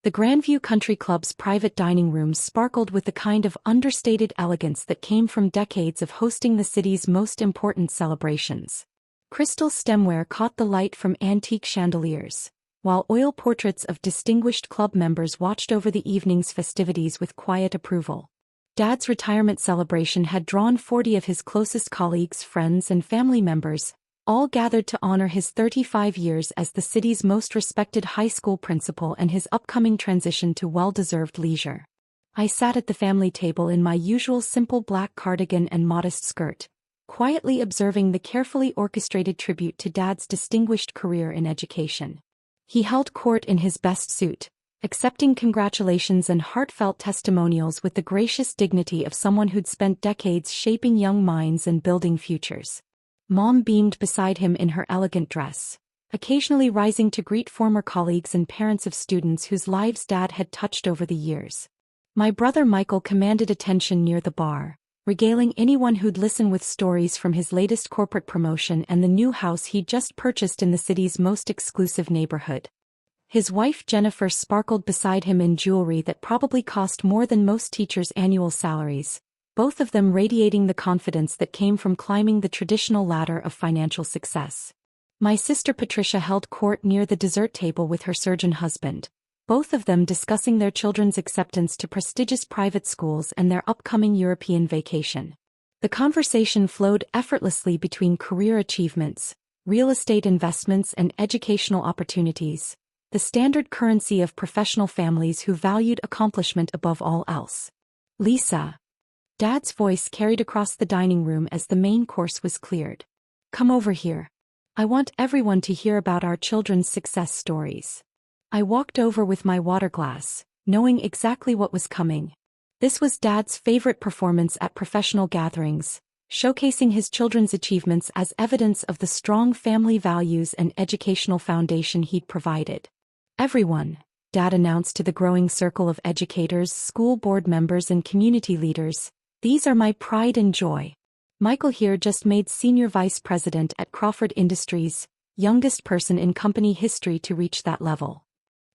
The Grandview Country Club's private dining rooms sparkled with the kind of understated elegance that came from decades of hosting the city's most important celebrations. Crystal stemware caught the light from antique chandeliers, while oil portraits of distinguished club members watched over the evening's festivities with quiet approval. Dad's retirement celebration had drawn 40 of his closest colleagues, friends, and family members, all gathered to honor his 35 years as the city's most respected high school principal and his upcoming transition to well-deserved leisure. I sat at the family table in my usual simple black cardigan and modest skirt, quietly observing the carefully orchestrated tribute to Dad's distinguished career in education. He held court in his best suit, accepting congratulations and heartfelt testimonials with the gracious dignity of someone who'd spent decades shaping young minds and building futures. Mom beamed beside him in her elegant dress, occasionally rising to greet former colleagues and parents of students whose lives Dad had touched over the years. My brother Michael commanded attention near the bar, regaling anyone who'd listen with stories from his latest corporate promotion and the new house he'd just purchased in the city's most exclusive neighborhood. His wife Jennifer sparkled beside him in jewelry that probably cost more than most teachers' annual salaries, both of them radiating the confidence that came from climbing the traditional ladder of financial success. My sister Patricia held court near the dessert table with her surgeon husband, both of them discussing their children's acceptance to prestigious private schools and their upcoming European vacation. The conversation flowed effortlessly between career achievements, real estate investments, and educational opportunities, the standard currency of professional families who valued accomplishment above all else. Lisa. Dad's voice carried across the dining room as the main course was cleared. Come over here. I want everyone to hear about our children's success stories. I walked over with my water glass, knowing exactly what was coming. This was Dad's favorite performance at professional gatherings, showcasing his children's achievements as evidence of the strong family values and educational foundation he'd provided. Everyone, Dad announced to the growing circle of educators, school board members, and community leaders, these are my pride and joy. Michael here just made senior vice president at Crawford Industries, youngest person in company history to reach that level.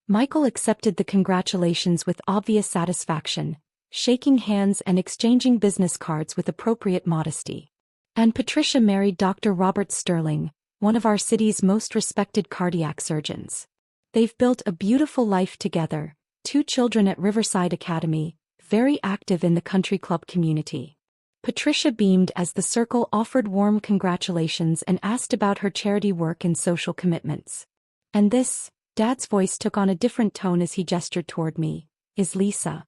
Michael accepted the congratulations with obvious satisfaction, shaking hands and exchanging business cards with appropriate modesty. And Patricia married Dr. Robert Sterling, one of our city's most respected cardiac surgeons. They've built a beautiful life together, 2 children at Riverside Academy, very active in the country club community. Patricia beamed as the circle offered warm congratulations and asked about her charity work and social commitments. And this, Dad's voice took on a different tone as he gestured toward me, is Lisa.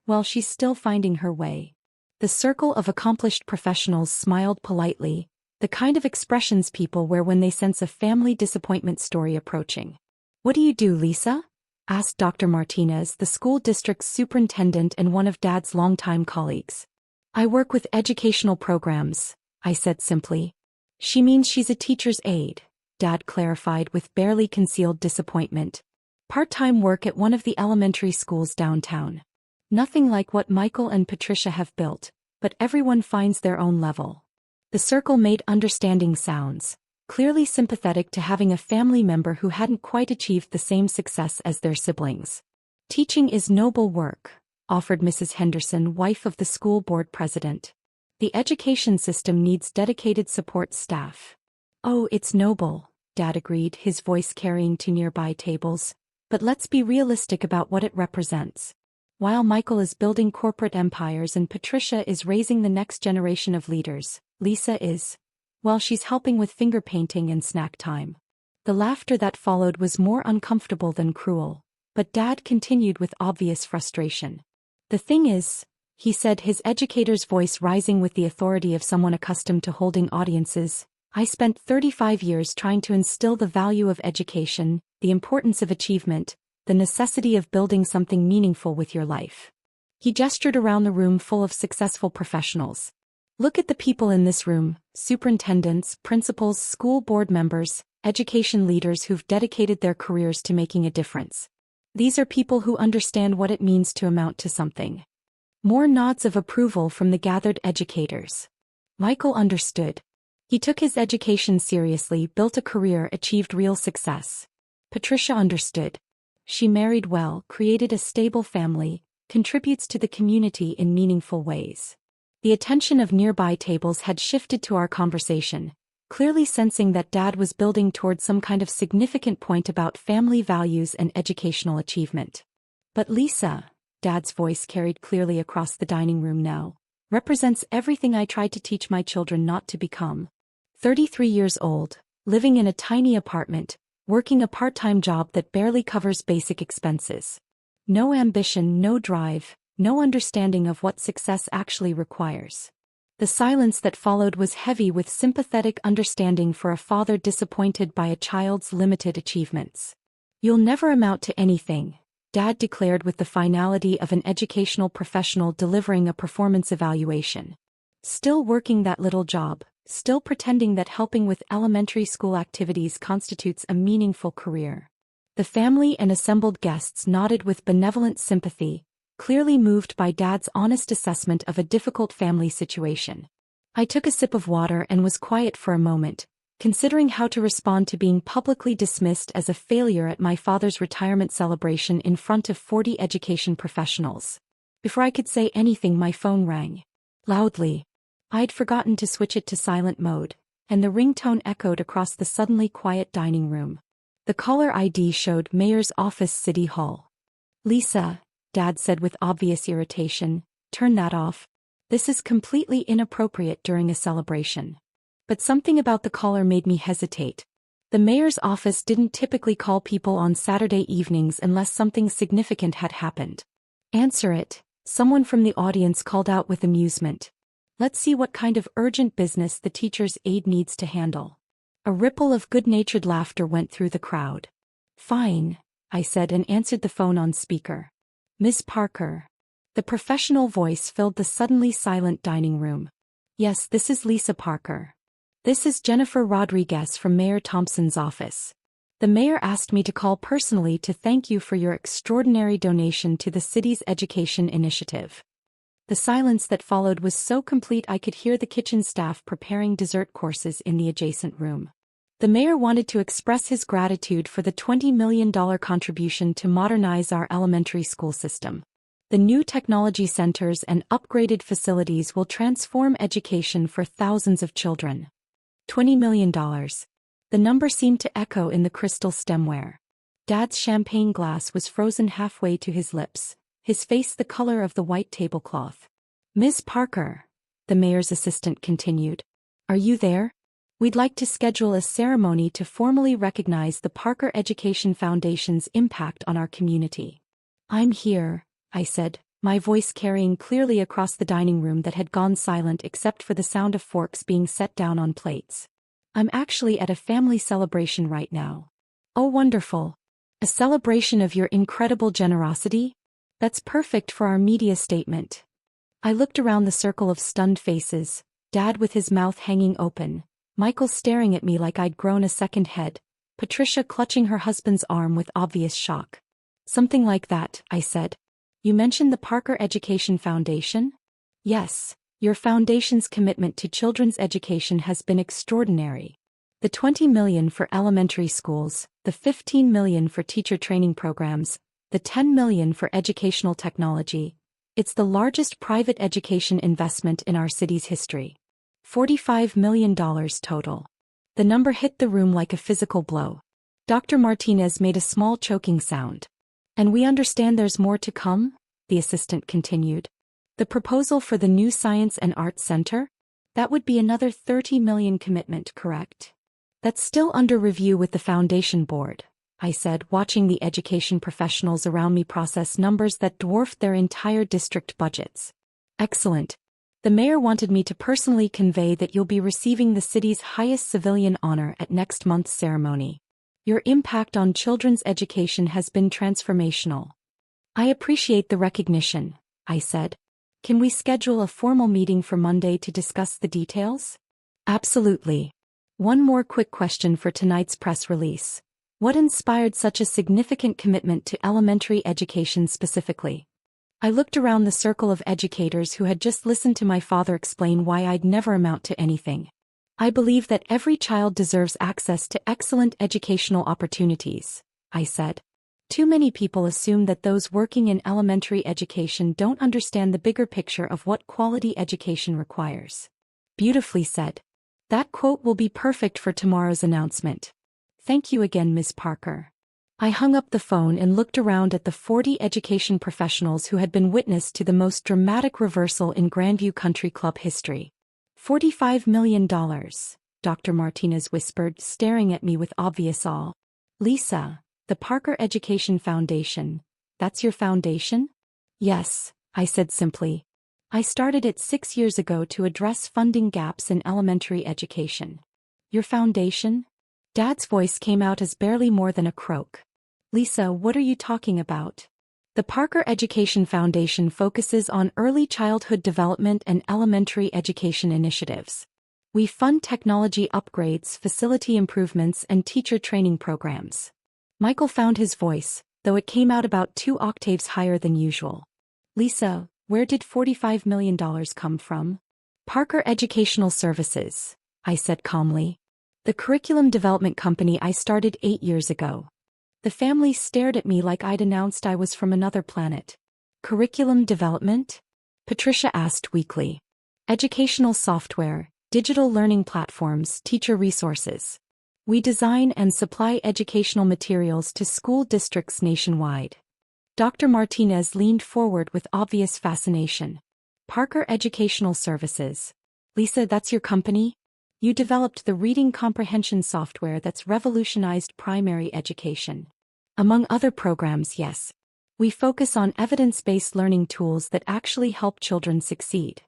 Well, she's still finding her way. The circle of accomplished professionals smiled politely, the kind of expressions people wear when they sense a family disappointment story approaching. What do you do, Lisa? Asked Dr. Martinez, the school district's superintendent and one of Dad's longtime colleagues. I work with educational programs, I said simply. She means she's a teacher's aide, Dad clarified with barely concealed disappointment. Part-time work at one of the elementary schools downtown. Nothing like what Michael and Patricia have built, but everyone finds their own level. The circle made understanding sounds, clearly sympathetic to having a family member who hadn't quite achieved the same success as their siblings. Teaching is noble work, offered Mrs. Henderson, wife of the school board president. The education system needs dedicated support staff. Oh, it's noble, Dad agreed, his voice carrying to nearby tables, but let's be realistic about what it represents. While Michael is building corporate empires and Patricia is raising the next generation of leaders, Lisa is, well, she's helping with finger painting and snack time. The laughter that followed was more uncomfortable than cruel, but Dad continued with obvious frustration. The thing is, he said, his educator's voice rising with the authority of someone accustomed to holding audiences, I spent 35 years trying to instill the value of education, the importance of achievement, the necessity of building something meaningful with your life. He gestured around the room full of successful professionals. Look at the people in this room, superintendents, principals, school board members, education leaders who've dedicated their careers to making a difference. These are people who understand what it means to amount to something. More nods of approval from the gathered educators. Michael understood. He took his education seriously, built a career, achieved real success. Patricia understood. She married well, created a stable family, contributes to the community in meaningful ways. The attention of nearby tables had shifted to our conversation, clearly sensing that Dad was building towards some kind of significant point about family values and educational achievement. But Lisa, Dad's voice carried clearly across the dining room now, represents everything I tried to teach my children not to become. 33 years old, living in a tiny apartment, working a part-time job that barely covers basic expenses. No ambition, no drive, no understanding of what success actually requires. The silence that followed was heavy with sympathetic understanding for a father disappointed by a child's limited achievements. "You'll never amount to anything," Dad declared with the finality of an educational professional delivering a performance evaluation. "Still working that little job, still pretending that helping with elementary school activities constitutes a meaningful career." The family and assembled guests nodded with benevolent sympathy, clearly moved by Dad's honest assessment of a difficult family situation. I took a sip of water and was quiet for a moment, considering how to respond to being publicly dismissed as a failure at my father's retirement celebration in front of 40 education professionals. Before I could say anything, my phone rang. Loudly. I'd forgotten to switch it to silent mode, and the ringtone echoed across the suddenly quiet dining room. The caller ID showed Mayor's Office, City Hall. "Lisa," Dad said with obvious irritation, "turn that off. This is completely inappropriate during a celebration." But something about the caller made me hesitate. The mayor's office didn't typically call people on Saturday evenings unless something significant had happened. "Answer it," someone from the audience called out with amusement. "Let's see what kind of urgent business the teacher's aide needs to handle." A ripple of good-natured laughter went through the crowd. "Fine," I said and answered the phone on speaker. "Miss Parker." The professional voice filled the suddenly silent dining room. "Yes, this is Lisa Parker. This is Jennifer Rodriguez from Mayor Thompson's office. The mayor asked me to call personally to thank you for your extraordinary donation to the city's education initiative." The silence that followed was so complete I could hear the kitchen staff preparing dessert courses in the adjacent room. The mayor wanted to express his gratitude for the $20 million contribution to modernize our elementary school system. The new technology centers and upgraded facilities will transform education for thousands of children. $20 million. The number seemed to echo in the crystal stemware. Dad's champagne glass was frozen halfway to his lips, his face the color of the white tablecloth. "Miss Parker," the mayor's assistant continued, "are you there? We'd like to schedule a ceremony to formally recognize the Parker Education Foundation's impact on our community." "I'm here," I said, my voice carrying clearly across the dining room that had gone silent except for the sound of forks being set down on plates. "I'm actually at a family celebration right now." "Oh, wonderful. A celebration of your incredible generosity? That's perfect for our media statement." I looked around the circle of stunned faces, Dad with his mouth hanging open, Michael staring at me like I'd grown a second head, Patricia clutching her husband's arm with obvious shock. "Something like that," I said. "You mentioned the Parker Education Foundation?" "Yes, your foundation's commitment to children's education has been extraordinary. The $20 million for elementary schools, the $15 million for teacher training programs, the $10 million for educational technology. It's the largest private education investment in our city's history. $45 million total." The number hit the room like a physical blow. Dr. Martinez made a small choking sound. "And we understand there's more to come?" the assistant continued. "The proposal for the new Science and Arts Center? That would be another $30 million commitment, correct?" "That's still under review with the foundation board," I said, watching the education professionals around me process numbers that dwarfed their entire district budgets. "Excellent. The mayor wanted me to personally convey that you'll be receiving the city's highest civilian honor at next month's ceremony. Your impact on children's education has been transformational." "I appreciate the recognition," I said. "Can we schedule a formal meeting for Monday to discuss the details?" "Absolutely. One more quick question for tonight's press release. What inspired such a significant commitment to elementary education specifically?" I looked around the circle of educators who had just listened to my father explain why I'd never amount to anything. "I believe that every child deserves access to excellent educational opportunities," I said. Too many people assume that those working in elementary education don't understand the bigger picture of what quality education requires. Beautifully said. That quote will be perfect for tomorrow's announcement. Thank you again, Ms. Parker. I hung up the phone and looked around at the 40 education professionals who had been witness to the most dramatic reversal in Grandview Country Club history. $45 million, Dr. Martinez whispered, staring at me with obvious awe. Lisa, the Parker Education Foundation, that's your foundation? Yes, I said simply. I started it 6 years ago to address funding gaps in elementary education. Your foundation? Dad's voice came out as barely more than a croak. Lisa, what are you talking about? The Parker Education Foundation focuses on early childhood development and elementary education initiatives. We fund technology upgrades, facility improvements, and teacher training programs. Michael found his voice, though it came out about 2 octaves higher than usual. Lisa, where did $45 million come from? Parker Educational Services, I said calmly. The curriculum development company I started 8 years ago. The family stared at me like I'd announced I was from another planet. Curriculum development? Patricia asked weakly. Educational software, digital learning platforms, teacher resources. We design and supply educational materials to school districts nationwide. Dr. Martinez leaned forward with obvious fascination. Parker Educational Services. Lisa, that's your company? You developed the reading comprehension software that's revolutionized primary education. Among other programs, yes. We focus on evidence-based learning tools that actually help children succeed.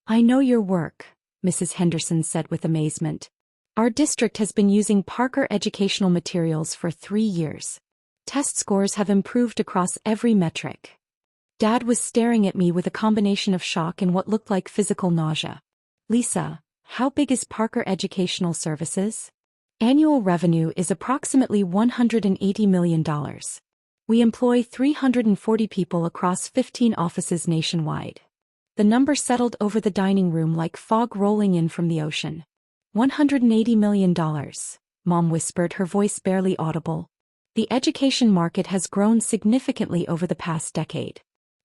I know your work, Mrs. Henderson said with amazement. Our district has been using Parker educational materials for 3 years. Test scores have improved across every metric. Dad was staring at me with a combination of shock and what looked like physical nausea. Lisa, how big is Parker Educational Services? Annual revenue is approximately $180 million. We employ 340 people across 15 offices nationwide. The number settled over the dining room like fog rolling in from the ocean. $180 million, Mom whispered, her voice barely audible. The education market has grown significantly over the past decade.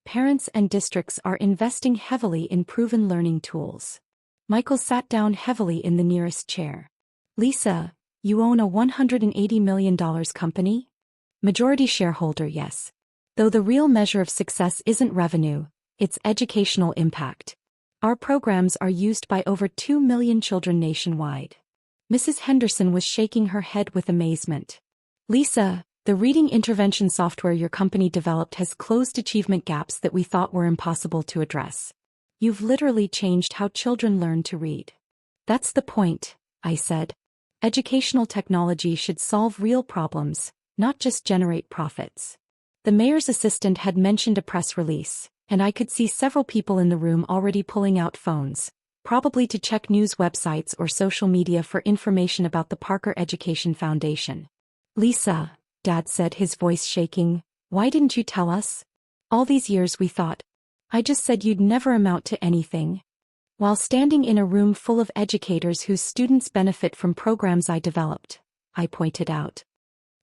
Parents and districts are investing heavily in proven learning tools. Michael sat down heavily in the nearest chair. Lisa, you own a $180 million company? Majority shareholder, yes. Though the real measure of success isn't revenue, it's educational impact. Our programs are used by over 2 million children nationwide. Mrs. Henderson was shaking her head with amazement. Lisa, the reading intervention software your company developed has closed achievement gaps that we thought were impossible to address. You've literally changed how children learn to read. That's the point, I said. Educational technology should solve real problems, not just generate profits. The mayor's assistant had mentioned a press release, and I could see several people in the room already pulling out phones, probably to check news websites or social media for information about the Parker Education Foundation. Lisa, Dad said, his voice shaking, why didn't you tell us? All these years we thought. I just said you'd never amount to anything. While standing in a room full of educators whose students benefit from programs I developed, I pointed out.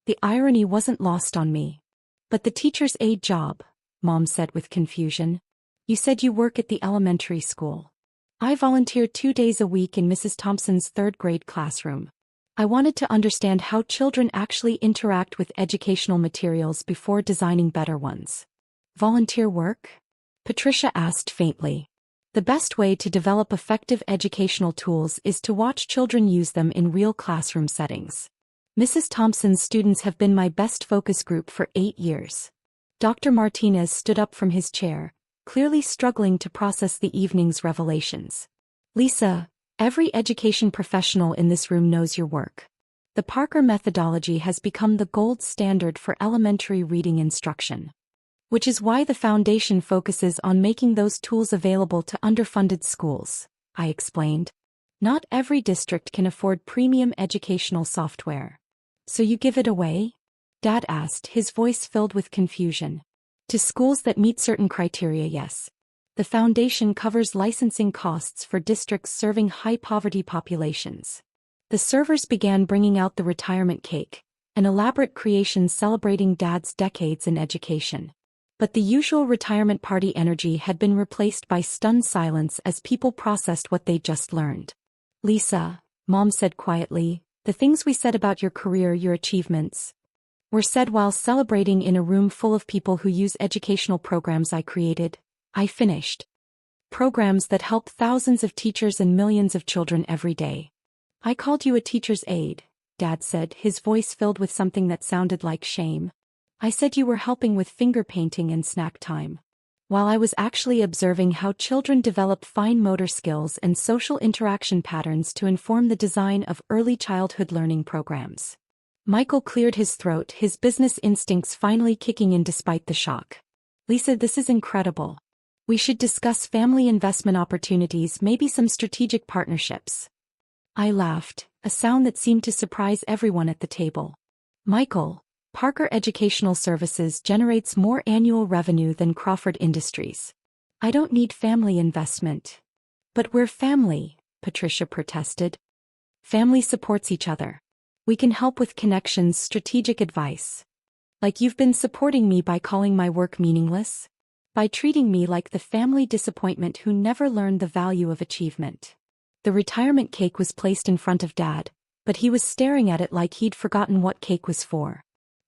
The irony wasn't lost on me. But the teacher's aide job, Mom said with confusion. You said you work at the elementary school. I volunteer 2 days a week in Mrs. Thompson's 3rd grade classroom. I wanted to understand how children actually interact with educational materials before designing better ones. Volunteer work? Patricia asked faintly. The best way to develop effective educational tools is to watch children use them in real classroom settings. Mrs. Thompson's students have been my best focus group for 8 years. Dr. Martinez stood up from his chair, clearly struggling to process the evening's revelations. Lisa, every education professional in this room knows your work. The Parker methodology has become the gold standard for elementary reading instruction. Which is why the foundation focuses on making those tools available to underfunded schools, I explained. Not every district can afford premium educational software. So you give it away? Dad asked, his voice filled with confusion. To schools that meet certain criteria, yes. The foundation covers licensing costs for districts serving high-poverty populations. The servers began bringing out the retirement cake, an elaborate creation celebrating Dad's decades in education. But the usual retirement party energy had been replaced by stunned silence as people processed what they'd just learned. "Lisa," Mom said quietly, "the things we said about your career, your achievements, were said while celebrating in a room full of people who use educational programs I created." I finished. "Programs that help thousands of teachers and millions of children every day." "I called you a teacher's aide," Dad said, his voice filled with something that sounded like shame. "I said you were helping with finger painting and snack time, while I was actually observing how children develop fine motor skills and social interaction patterns to inform the design of early childhood learning programs." Michael cleared his throat, his business instincts finally kicking in despite the shock. "Lisa, this is incredible. We should discuss family investment opportunities, maybe some strategic partnerships." I laughed, a sound that seemed to surprise everyone at the table. "Michael, Parker Educational Services generates more annual revenue than Crawford Industries. I don't need family investment." "But we're family," Patricia protested. "Family supports each other. We can help with connections, strategic advice. Like you've been supporting me by calling my work meaningless? By treating me like the family disappointment who never learned the value of achievement." The retirement cake was placed in front of Dad, but he was staring at it like he'd forgotten what cake was for.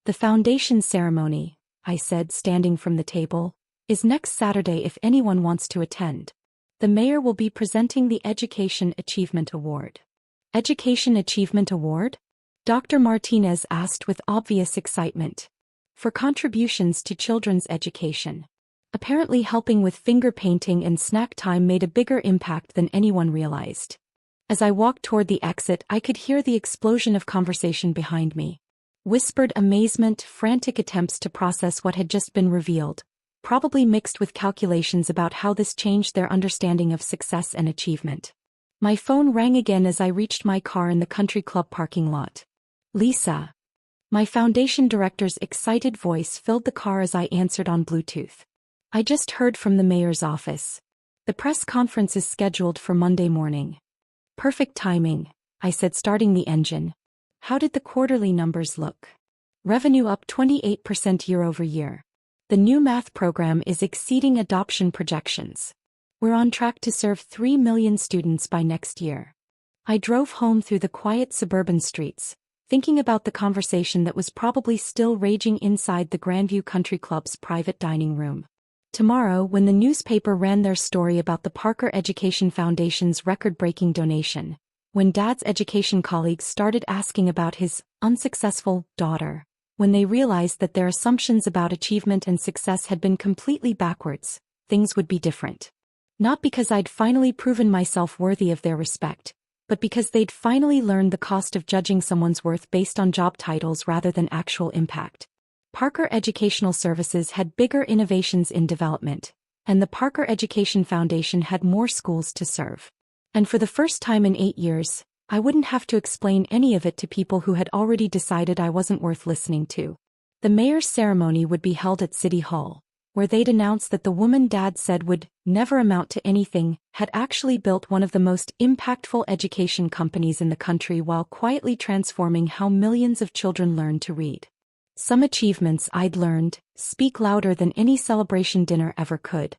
"The foundation ceremony," I said, standing from the table, "is next Saturday if anyone wants to attend. The mayor will be presenting the Education Achievement Award." "Education Achievement Award?" Dr. Martinez asked with obvious excitement. "For contributions to children's education." Apparently helping with finger painting and snack time made a bigger impact than anyone realized. As I walked toward the exit, I could hear the explosion of conversation behind me. Whispered amazement, frantic attempts to process what had just been revealed, probably mixed with calculations about how this changed their understanding of success and achievement. My phone rang again as I reached my car in the country club parking lot. "Lisa." My foundation director's excited voice filled the car as I answered on Bluetooth. "I just heard from the mayor's office. The press conference is scheduled for Monday morning." "Perfect timing," I said, starting the engine. "How did the quarterly numbers look?" "Revenue up 28% year over year. The new math program is exceeding adoption projections. We're on track to serve 3 million students by next year." I drove home through the quiet suburban streets, thinking about the conversation that was probably still raging inside the Grandview Country Club's private dining room. Tomorrow, when the newspaper ran their story about the Parker Education Foundation's record-breaking donation, when Dad's education colleagues started asking about his unsuccessful daughter, when they realized that their assumptions about achievement and success had been completely backwards, things would be different. Not because I'd finally proven myself worthy of their respect, but because they'd finally learned the cost of judging someone's worth based on job titles rather than actual impact. Parker Educational Services had bigger innovations in development, and the Parker Education Foundation had more schools to serve. And for the first time in 8 years, I wouldn't have to explain any of it to people who had already decided I wasn't worth listening to. The mayor's ceremony would be held at City Hall, where they'd announce that the woman Dad said would never amount to anything had actually built one of the most impactful education companies in the country while quietly transforming how millions of children learn to read. Some achievements, I'd learned, speak louder than any celebration dinner ever could.